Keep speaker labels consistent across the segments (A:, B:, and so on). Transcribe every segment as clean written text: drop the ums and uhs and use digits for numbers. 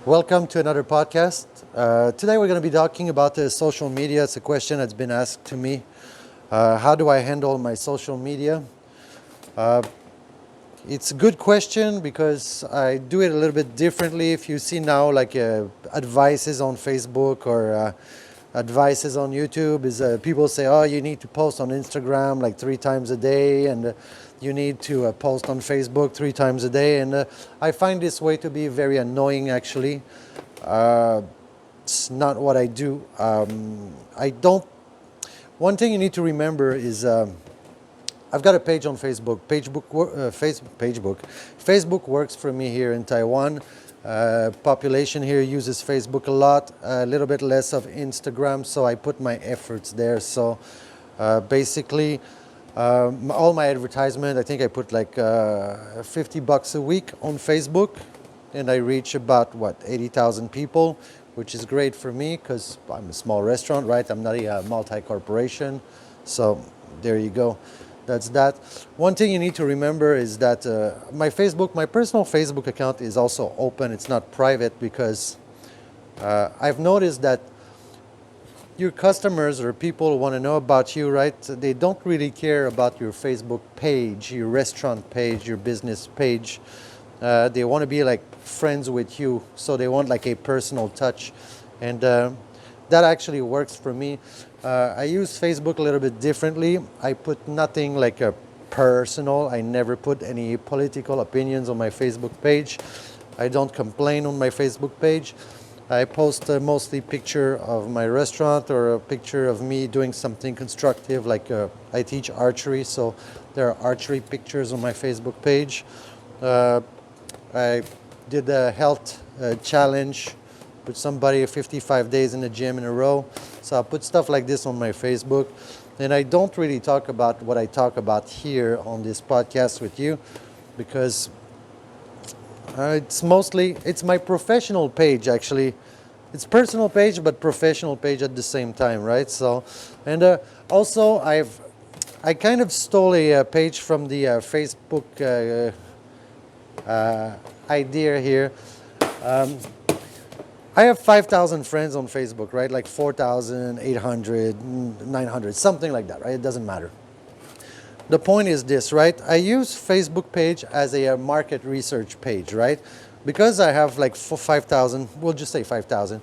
A: Welcome to another podcast. Today we're going to be talking about social media. It's a question that's been asked to me. How do I handle my social media? Uh, it's a good question because I do it a little bit differently. If you see now like advices on Facebook or advices on YouTube is people say, oh, you need to post on Instagram like 3 times a day and you need to post on Facebook 3 times a day. And I find this way to be very annoying actually. It's not what I do. I don't. One thing you need to remember is I've got a page on Facebook. Facebook works for me here in Taiwan. Population here uses Facebook a lot. A little bit less of Instagram, so I put my efforts there. So basically, all my advertisement, I think I put like $50 a week on Facebook, and I reach about 80,000 people, which is great for me because I'm a small restaurant, right? I'm not a multi-corporation, so there you go. That's that. One thing you need to remember is that my personal Facebook account is also open. It's not private because I've noticed that your customers or people want to know about you, right? They don't really care about your Facebook page, your restaurant page, your business page. They want to be like friends with you, so they want like a personal touch, and that actually works for me. I use Facebook a little bit differently. I put nothing like a personal. I never put any political opinions on my Facebook page. I don't complain on my Facebook page. I post mostly picture of my restaurant or a picture of me doing something constructive, like I teach archery, so there are archery pictures on my Facebook page. I did a health challenge with somebody 55 days in the gym in a row. So I put stuff like this on my Facebook. And I don't really talk about what I talk about here on this podcast with you because it's my professional page actually. It's personal page but professional page at the same time, right? So, and also I kind of stole a page from the Facebook idea here. I have 5,000 friends on Facebook, right? Like 4,800, 900, something like that, right? It doesn't matter. The point is this, right? I use Facebook page as a market research page, right? Because I have like 5,000, we'll just say 5,000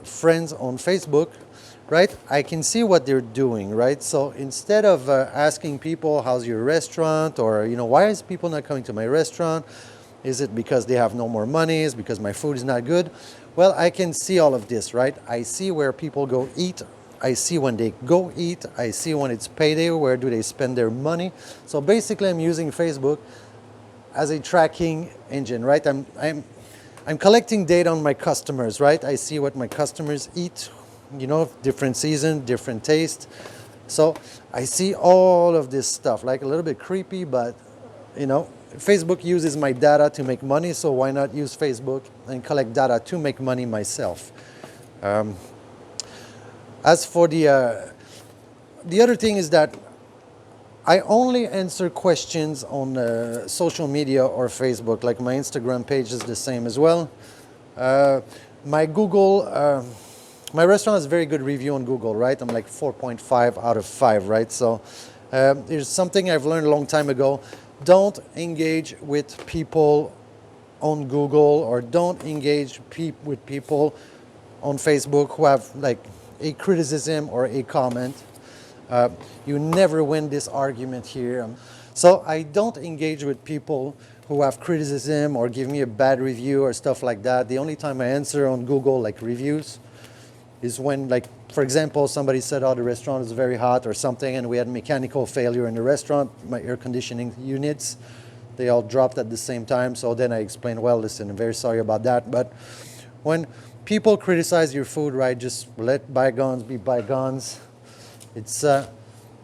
A: friends on Facebook, right? I can see what they're doing, right? So instead of asking people, how's your restaurant? Or, why is people not coming to my restaurant? Is it because they have no more money? Is it because my food is not good? Well, I can see all of this, right? I see where people go eat. I see when they go eat. I see when it's payday, where do they spend their money. So basically, I'm using Facebook as a tracking engine, right? I'm collecting data on my customers, right? I see what my customers eat, different season, different taste. So I see all of this stuff, like a little bit creepy, but Facebook uses my data to make money, so why not use Facebook and collect data to make money myself? As for the other thing is that I only answer questions on social media or Facebook. Like my Instagram page is the same as well. My Google, my restaurant has very good review on Google, right? I'm like 4.5 out of 5, right? So there's something I've learned a long time ago. Don't engage with people on Google or don't engage with people on Facebook who have like a criticism or a comment. You never win this argument here. So I don't engage with people who have criticism or give me a bad review or stuff like that. The only time I answer on Google like reviews is when, like, for example, somebody said, oh, the restaurant is very hot or something, and we had mechanical failure in the restaurant, my air conditioning units, they all dropped at the same time. So then I explained, well, listen, I'm very sorry about that. But when people criticize your food, right, just let bygones be bygones. It's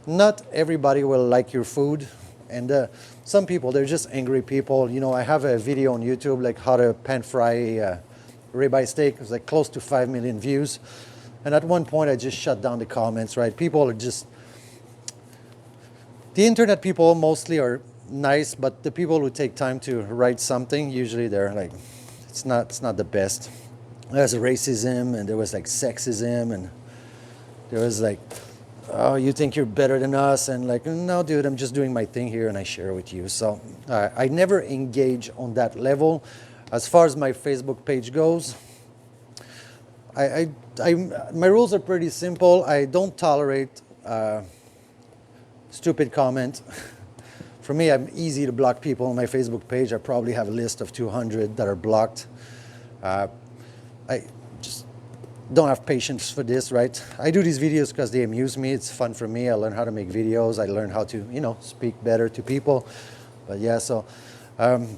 A: not everybody will like your food. And some people, they're just angry people. I have a video on YouTube, like how to pan fry a ribeye steak. It was like close to 5 million views. And at one point, I just shut down the comments, right? People are just... The internet people mostly are nice, but the people who take time to write something, usually they're like it's not the best. There's racism, and there was like sexism, and there was like, oh, you think you're better than us, and like, no, dude, I'm just doing my thing here, and I share with you. So I never engage on that level. As far as my Facebook page goes, my rules are pretty simple. I don't tolerate stupid comment. For me, I'm easy to block people on my Facebook page. I probably have a list of 200 that are blocked. I just don't have patience for this, right? I do these videos because they amuse me. It's fun for me. I learn how to make videos. I learn how to, speak better to people. But yeah, so like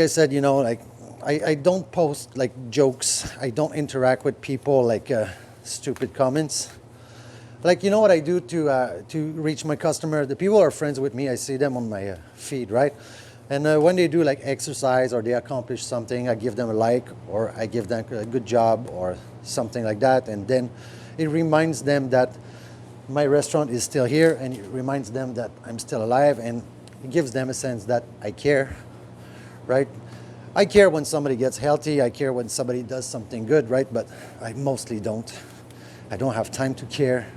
A: I said, like I don't post like jokes. I don't interact with people like stupid comments. Like, you know what I do to reach my customer? The people who are friends with me, I see them on my feed, right? And when they do like exercise or they accomplish something, I give them a like, or I give them a good job or something like that. And then it reminds them that my restaurant is still here, and it reminds them that I'm still alive, and it gives them a sense that I care, right? I care when somebody gets healthy. I care when somebody does something good, right? But I mostly don't. I don't have time to care.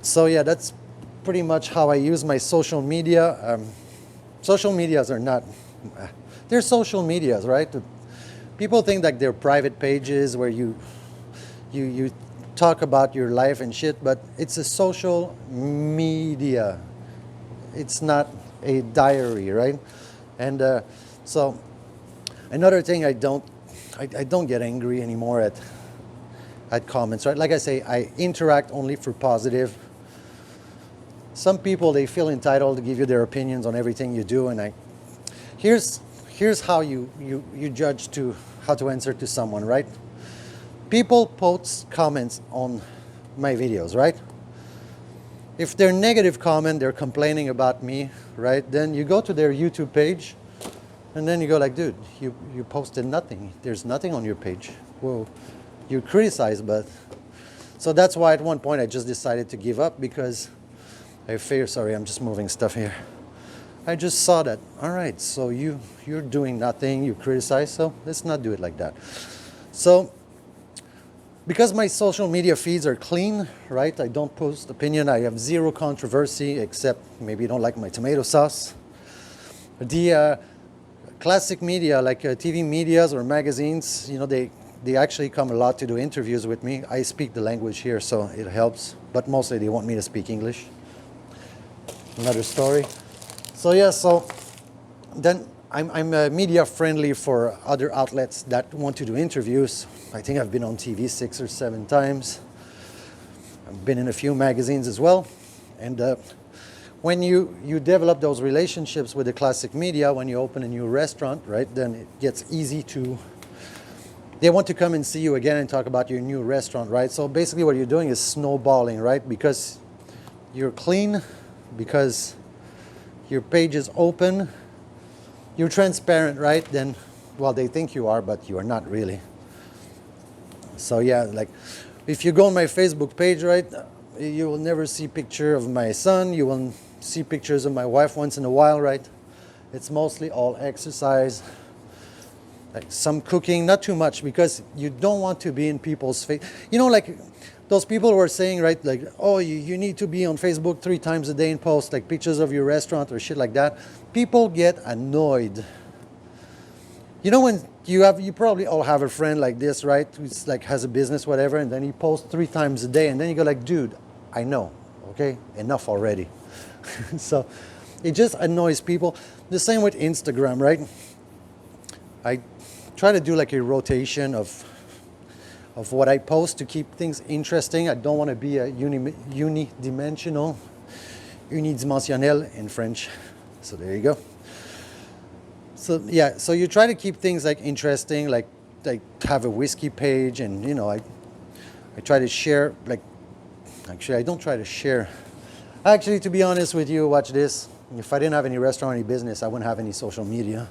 A: So yeah, that's pretty much how I use my social media. Social medias are not, they're social medias, right? People think that they're private pages where you talk about your life and shit, but it's a social media. It's not a diary, right? And so another thing, I don't get angry anymore at comments, right? Like I say, I interact only for positive. Some people, they feel entitled to give you their opinions on everything you do, and here's how you judge to how to answer to someone, right? People post comments on my videos, right? If they're negative comment, they're complaining about me, right? Then you go to their YouTube page, and then you go like, dude, you posted nothing. There's nothing on your page. Well, you criticize, but so that's why at one point I just decided to give up, because I fear, sorry, I'm just moving stuff here. I just saw that, all right, so you're doing nothing, you criticize, so let's not do it like that. So because my social media feeds are clean, right? I don't post opinion. I have zero controversy, except maybe you don't like my tomato sauce. The classic media, like TV medias or magazines, they actually come a lot to do interviews with me. I speak the language here, so it helps. But mostly they want me to speak English. Another story. So yeah, so then I'm media friendly for other outlets that want to do interviews. I think I've been on TV 6 or 7 times. I've been in a few magazines as well. And when you develop those relationships with the classic media, when you open a new restaurant, right, then it gets easy to, they want to come and see you again and talk about your new restaurant, right? So basically what you're doing is snowballing, right? Because you're clean, because your page is open, you're transparent, right? Then, well, they think you are, but you are not really. So yeah, like if you go on my Facebook page, right, you will never see a picture of my son. You will see pictures of my wife once in a while, right? It's mostly all exercise, like some cooking, not too much, because you don't want to be in people's face. Like those people who are saying, right, like, oh, you need to be on Facebook 3 times a day and post like pictures of your restaurant or shit like that. People get annoyed. When you probably all have a friend like this, right, who's like has a business, whatever, and then he posts 3 times a day, and then you go like, dude, I know, okay, enough already. So it just annoys people. The same with Instagram, right? I try to do like a rotation of what I post to keep things interesting. I don't want to be a unidimensional in French. So there you go. So yeah, so you try to keep things like interesting, like have a whiskey page, and I try to share, like, actually I don't try to share. Actually, to be honest with you, watch this. If I didn't have any restaurant, any business, I wouldn't have any social media.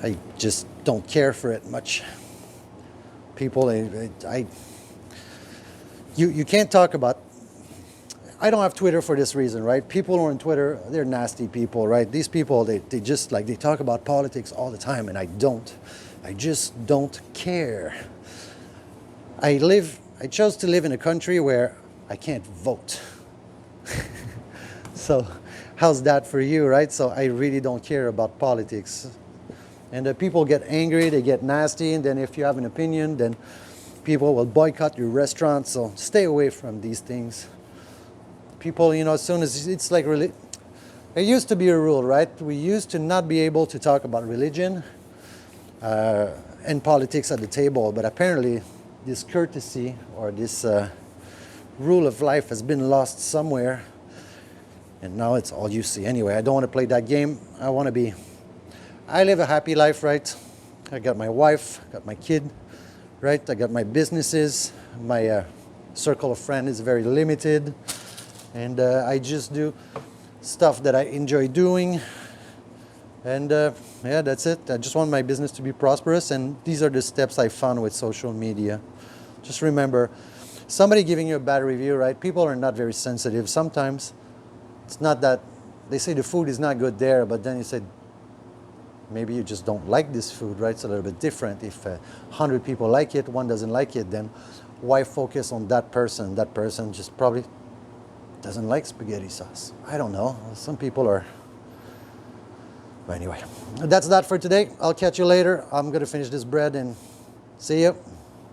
A: I just don't care for it much. People, you can't talk about, I don't have Twitter for this reason, right? People who are on Twitter, they're nasty people, right? These people, they just like, they talk about politics all the time, and I don't. I just don't care. I chose to live in a country where I can't vote. So how's that for you, right? So I really don't care about politics. And people get angry, they get nasty, and then if you have an opinion, then people will boycott your restaurant. So stay away from these things. People, as soon as it's like really, there used to be a rule, right? We used to not be able to talk about religion and politics at the table, but apparently this courtesy or this rule of life has been lost somewhere, and now it's all you see. Anyway, I don't want to play that game. I live a happy life, right? I got my wife, got my kid, right? I got my businesses. My circle of friends is very limited. And I just do stuff that I enjoy doing. And yeah, that's it. I just want my business to be prosperous. And these are the steps I found with social media. Just remember, somebody giving you a bad review, right? People are not very sensitive. Sometimes it's not that they say the food is not good there, but then you say, maybe you just don't like this food, right? It's a little bit different. If 100 people like it, one doesn't like it, then why focus on that person? That person just probably doesn't like spaghetti sauce. I don't know. Some people are. But anyway, that's that for today. I'll catch you later. I'm going to finish this bread and see you.